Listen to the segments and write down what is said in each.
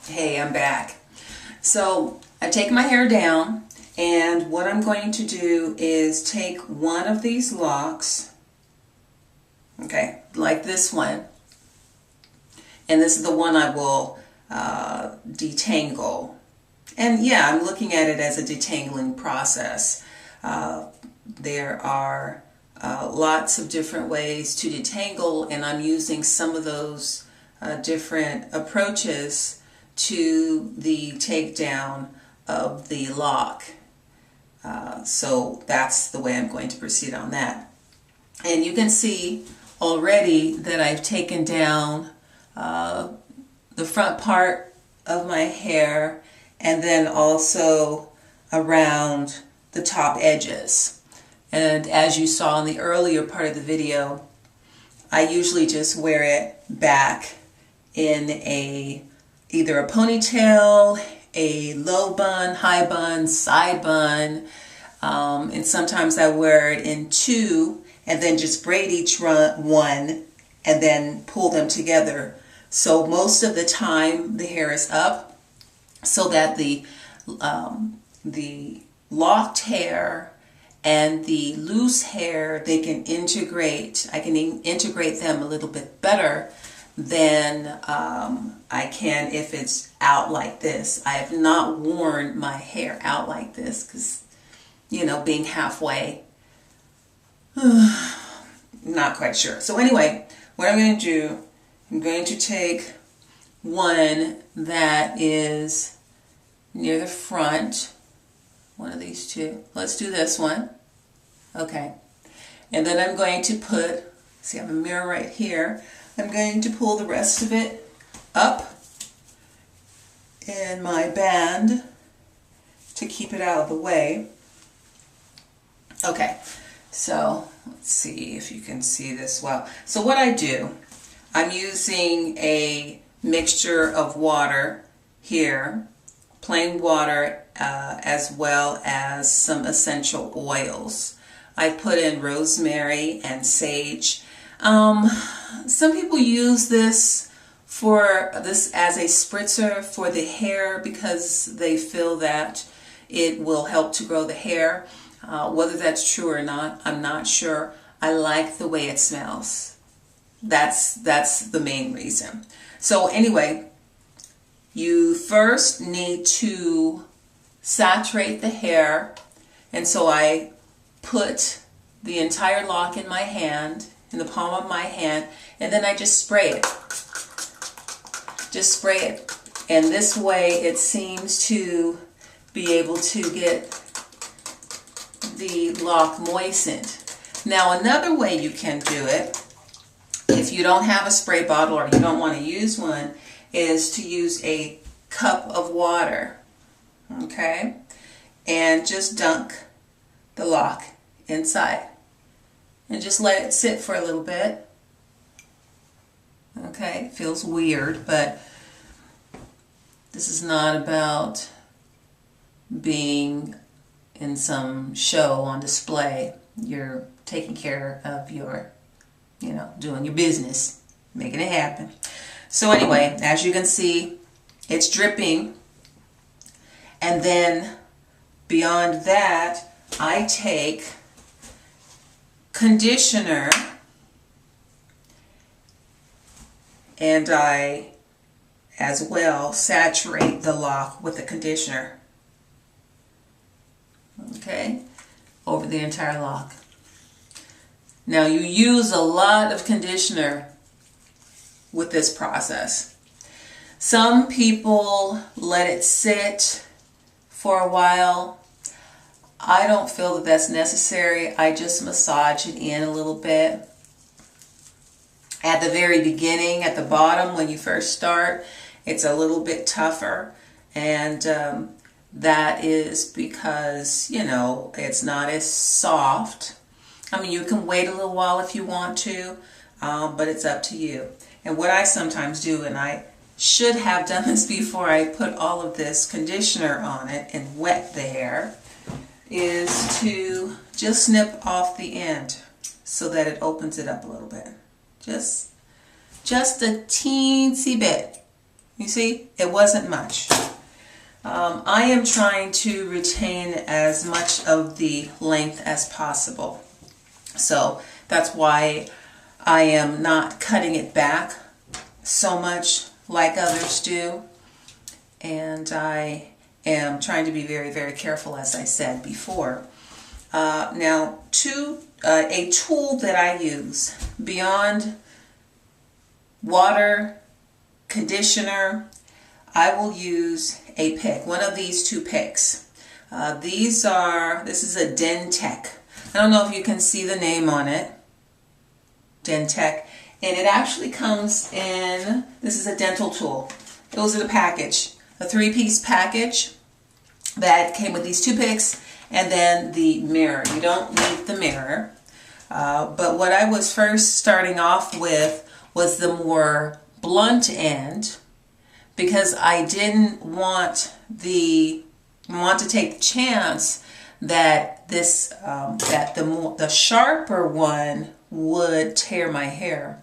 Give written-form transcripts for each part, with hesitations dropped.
Hey, I'm back. So I take my hair down, and what I'm going to do is take one of these locks, okay, like this one, and this is the one I will detangle. And yeah, I'm looking at it as a detangling process. There are lots of different ways to detangle, and I'm using some of those different approaches to the takedown of the lock. So that's the way I'm going to proceed on that. And you can see already that I've taken down the front part of my hair and then also around the top edges. And as you saw in the earlier part of the video, I usually just wear it back in either a ponytail, a low bun, high bun, side bun, and sometimes I wear it in two and then just braid each one and then pull them together. So most of the time the hair is up so that the locked hair and the loose hair, they can integrate. I can integrate them a little bit better than I can if it's out like this. I have not worn my hair out like this because, you know, being halfway, not quite sure. So anyway, what I'm going to do, I'm going to take one that is near the front, one of these two. Let's do this one. Okay. And then I'm going to put, see I have a mirror right here, I'm going to pull the rest of it up in my band to keep it out of the way. Okay, so let's see if you can see this well. So what I do, I'm using a mixture of water here, plain water, as well as some essential oils. I put in rosemary and sage. Some people use this as a spritzer for the hair because they feel that it will help to grow the hair. Whether that's true or not, I'm not sure. I like the way it smells. That's the main reason. So anyway, you first need to saturate the hair, and so I put the entire lock in my hand, in the palm of my hand, and then I just spray it. Just spray it. And this way it seems to be able to get the lock moistened. Now another way you can do it, if you don't have a spray bottle or you don't want to use one, is to use a cup of water, okay? And just dunk the lock inside and just let it sit for a little bit. Okay, it feels weird, but this is not about being in some show on display. You're taking care of your, doing your business, making it happen. So anyway, as you can see, it's dripping, and then beyond that, I take conditioner and I as well saturate the lock with the conditioner, okay, over the entire lock. Now you use a lot of conditioner with this process. Some people let it sit for a while. I don't feel that that's necessary. I just massage it in a little bit. At the very beginning, at the bottom, when you first start, it's a little bit tougher, and that is because, it's not as soft. I mean, you can wait a little while if you want to, but it's up to you. And what I sometimes do, and I should have done this before I put all of this conditioner on it and wet the hair, is to just snip off the end so that it opens it up a little bit. Just a teensy bit. You see, it wasn't much. I am trying to retain as much of the length as possible. So that's why I am not cutting it back so much like others do. And I am trying to be very, very careful, as I said before. Now, a tool that I use beyond water, conditioner, I will use a pick, one of these two picks. This is a Dentec. I don't know if you can see the name on it, Dentec, and it actually comes in, this is a dental tool. It was in a package, a 3-piece package that came with these 2 picks and then the mirror. You don't need the mirror, but what I was first starting off with was the more blunt end, because I didn't want to take the chance that the sharper one would tear my hair.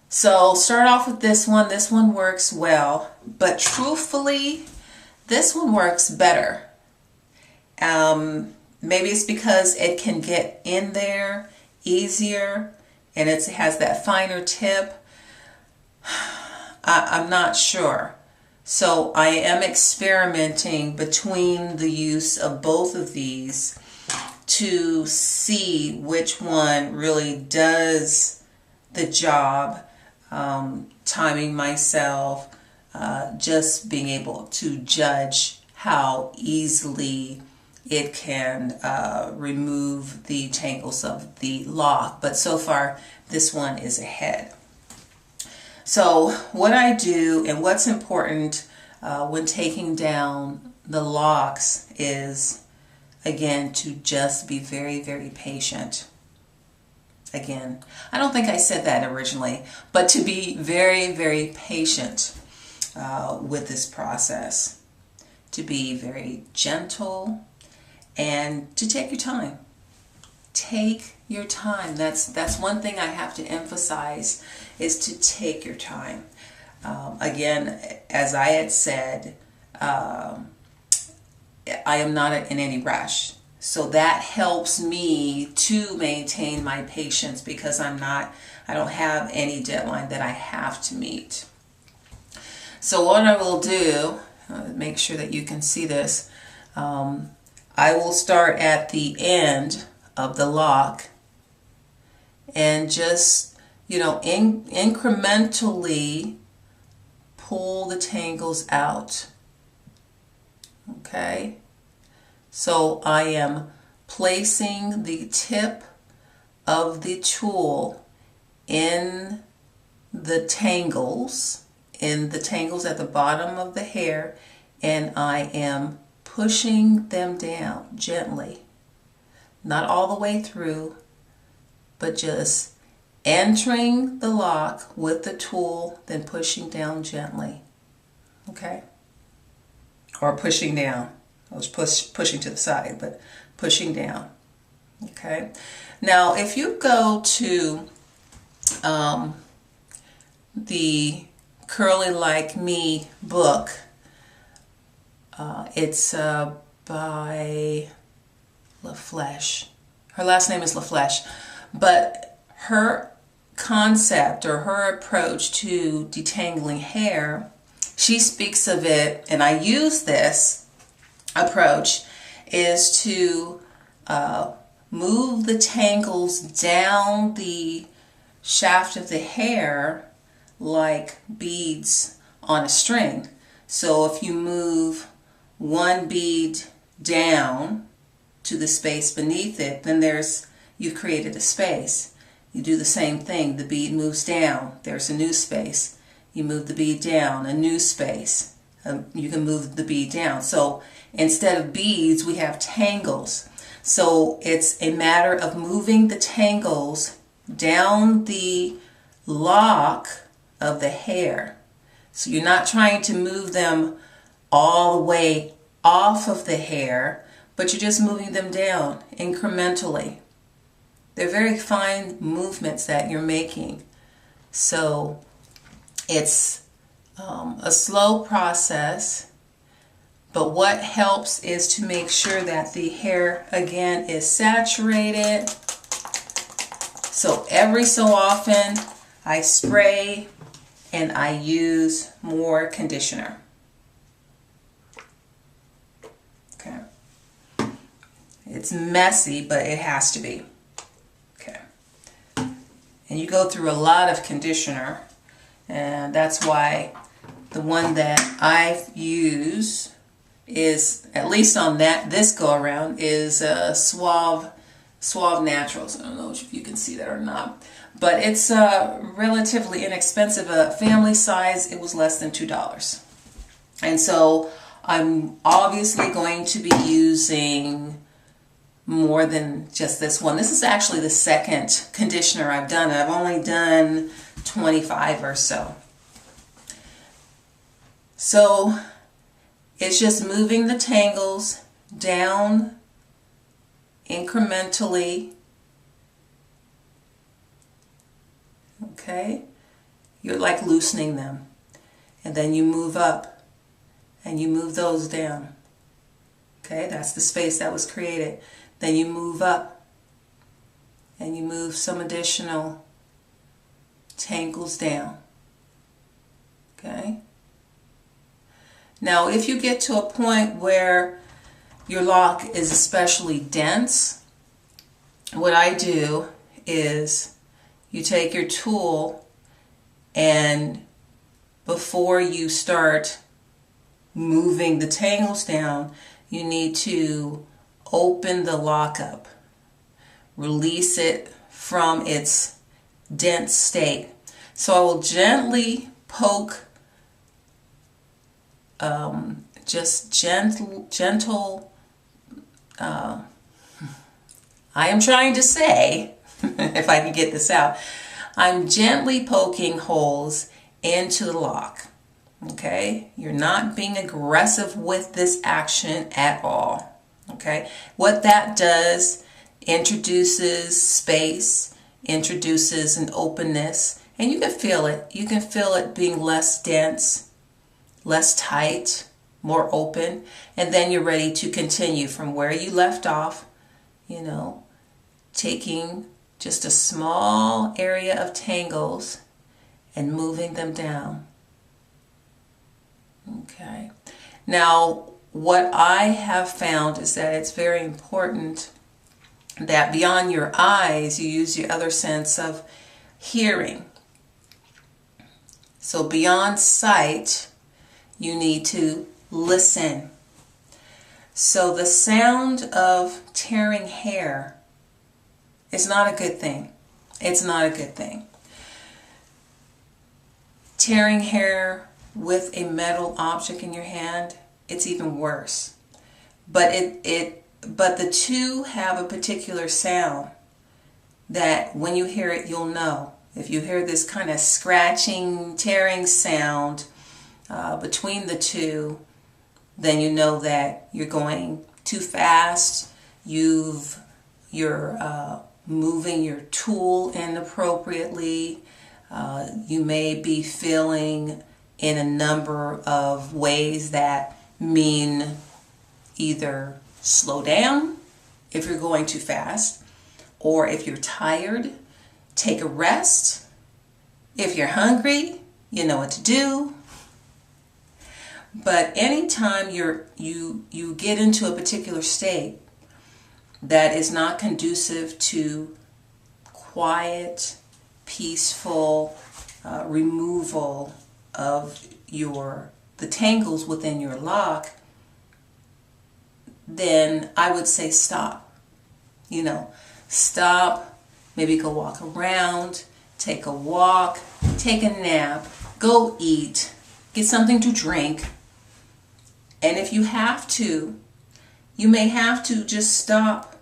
So start off with this one. This one works well, but truthfully, this one works better. Maybe it's because it can get in there easier and it has that finer tip. I'm not sure. So I am experimenting between the use of both of these to see which one really does the job, timing myself, just being able to judge how easily it can remove the tangles of the lock. But so far, this one is ahead. So what I do and what's important when taking down the locks is, again, to just be very, very patient. Again, I don't think I said that originally, but to be very, very patient with this process, to be very gentle and to take your time. Take your time. That's one thing I have to emphasize, is to take your time. Again, as I had said, I am not in any rush. So that helps me to maintain my patience, because I don't have any deadline that I have to meet. So what I will do, make sure that you can see this, I will start at the end of the lock and just, incrementally pull the tangles out. Okay? So I am placing the tip of the tool in the tangles at the bottom of the hair, and I am pushing them down gently. Not all the way through, but just entering the lock with the tool, then pushing down gently. Okay? Or pushing down. I was pushing to the side, but pushing down. Okay? Now, if you go to the Curly Like Me book, it's by LaFleche. Her last name is LaFleche. But her concept, or her approach to detangling hair, she speaks of it, and I use this approach, is to move the tangles down the shaft of the hair like beads on a string. So if you move one bead down to the space beneath it, then you've created a space. You do the same thing. The bead moves down. There's a new space. You move the bead down, a new space. You can move the bead down. So instead of beads, we have tangles. So it's a matter of moving the tangles down the lock of the hair. So you're not trying to move them all the way off of the hair, but you're just moving them down incrementally. They're very fine movements that you're making. So It's a slow process, but what helps is to make sure that the hair again is saturated. So every so often I spray and I use more conditioner. Okay. It's messy, but it has to be. Okay. And you go through a lot of conditioner, and that's why the one that I use is, at least on this go around, is Suave Naturals. I don't know if you can see that or not, but it's relatively inexpensive. A family size, it was less than $2. And so I'm obviously going to be using more than just this one. This is actually the second conditioner I've done. I've only done 25 or so. So it's just moving the tangles down incrementally. Okay? You're like loosening them. And then you move up and you move those down. Okay? That's the space that was created. Then you move up and you move some additional tangles down. Okay? Now, if you get to a point where your lock is especially dense, what I do is you take your tool, and before you start moving the tangles down, you need to open the lock up, release it from its dense state. So I will gently poke, just gentle, I am trying to say, if I can get this out, I'm gently poking holes into the lock. Okay? You're not being aggressive with this action at all. Okay? What that does, introduces space, introduces an openness, and you can feel it. You can feel it being less dense, less tight, more open, and then you're ready to continue from where you left off, you know, taking just a small area of tangles and moving them down. Okay. Now, what I have found is that it's very important that beyond your eyes, you use your other sense of hearing. So beyond sight, you need to listen. So the sound of tearing hair is not a good thing. It's not a good thing. Tearing hair with a metal object in your hand, it's even worse. But but the two have a particular sound that when you hear it, you'll know. If you hear this kind of scratching, tearing sound between the two, then you know that you're going too fast. You're moving your tool inappropriately. You may be feeling in a number of ways that mean either slow down if you're going too fast, or if you're tired, take a rest. If you're hungry, you know what to do. But anytime you get into a particular state that is not conducive to quiet, peaceful removal of the tangles within your lock, then I would say stop. You know, stop, maybe go walk around, take a walk, take a nap, go eat, get something to drink. And if you have to, you may have to just stop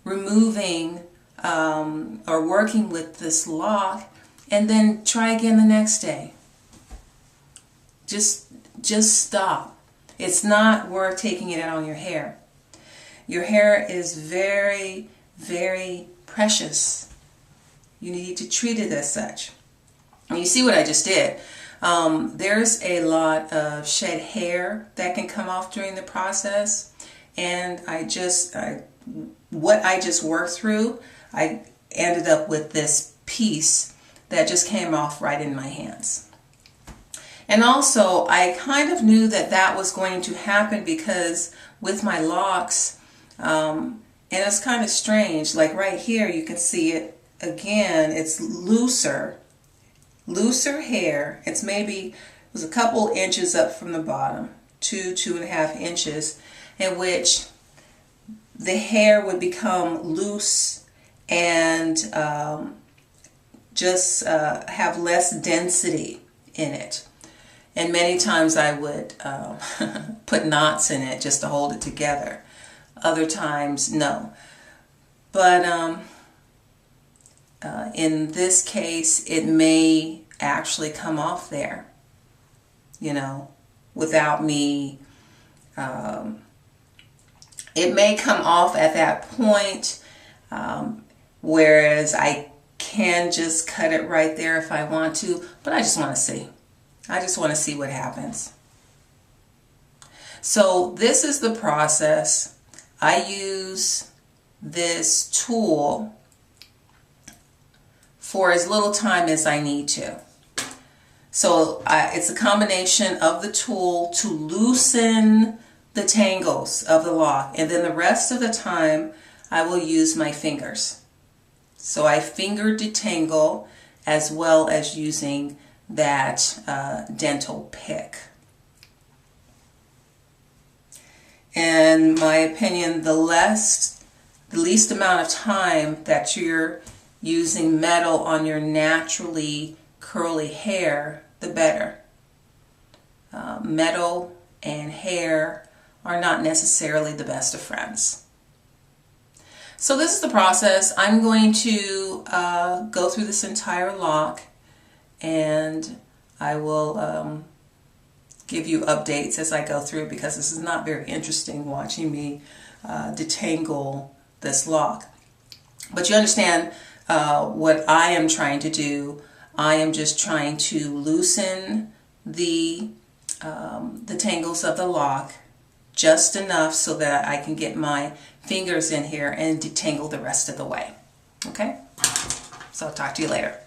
removing or working with this lock and then try again the next day. Just stop. It's not worth taking it out on your hair. Your hair is very, very precious. You need to treat it as such. And you see what I just did. There's a lot of shed hair that can come off during the process, and what I just worked through, I ended up with this piece that just came off right in my hands. And also, I kind of knew that that was going to happen because with my locks, and it's kind of strange, like right here you can see it again, it's looser hair. It was a couple inches up from the bottom, 2.5 inches, in which the hair would become loose and just have less density in it. And many times I would put knots in it just to hold it together. Other times, no. But in this case, it may actually come off there, without me. It may come off at that point, whereas I can just cut it right there if I want to, but I just want to see. I just want to see what happens. So this is the process. I use this tool for as little time as I need to. So it's a combination of the tool to loosen the tangles of the lock, and then the rest of the time I will use my fingers. So I finger detangle as well as using that dental pick. In my opinion, the least amount of time that you're using metal on your naturally curly hair, the better. Metal and hair are not necessarily the best of friends. So this is the process. I'm going to go through this entire lock, and I will give you updates as I go through, because this is not very interesting watching me detangle this lock. But you understand what I am trying to do. I am just trying to loosen the tangles of the lock just enough so that I can get my fingers in here and detangle the rest of the way. Okay? So I'll talk to you later.